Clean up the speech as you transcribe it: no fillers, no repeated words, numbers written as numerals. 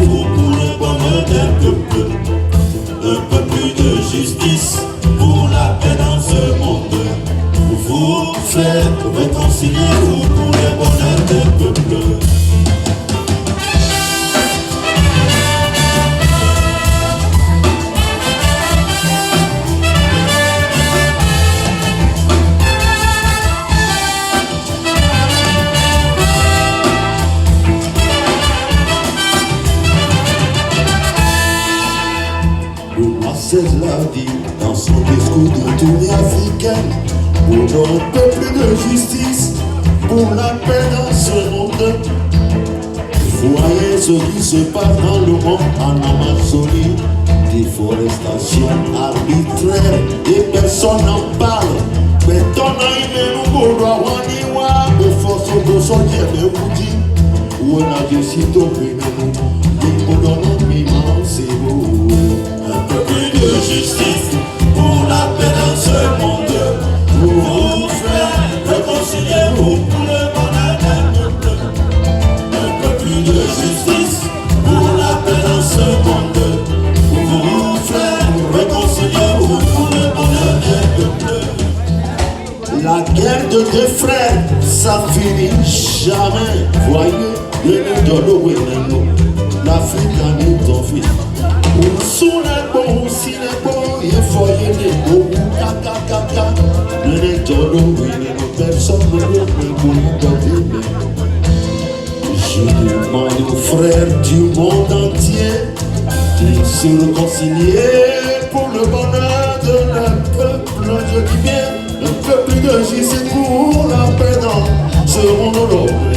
réconciliez-vous pour le bonheur des peuples. Un peu plus de justice pour la paix dans ce monde. Vous faites, réconciliez-vous pour le bonheur des peuples. L'a dit dans son discours de tournée africaine, pour un peu plus de justice, pour la paix dans ce monde. Voyez ce qui se passe dans le monde en Amazonie, déforestation arbitraire et personne n'en parle. Mais ton aïe nous doit waniwa, mais force de sortir de Woudi, où on a décidé de c'est beau. Un peu plus de justice pour la paix dans ce monde. Vous faites, réconciliez-vous pour le bonheur des peuples. Un peu plus de justice pour la paix dans ce monde. Vous faites, réconciliez-vous pour le bonheur des peuples. La guerre de deux frères, ça finit jamais. Voyez, l'Afrique en est ton fils. Sous les bons, si les bons, il faut y aller. Kaka, le Jolo, personne ne veut. Je demande aux frères du monde entier de se réconcilier pour le bonheur de leur peuple. Je dis bien, un peu plus de justice pour la paix dans ce monde.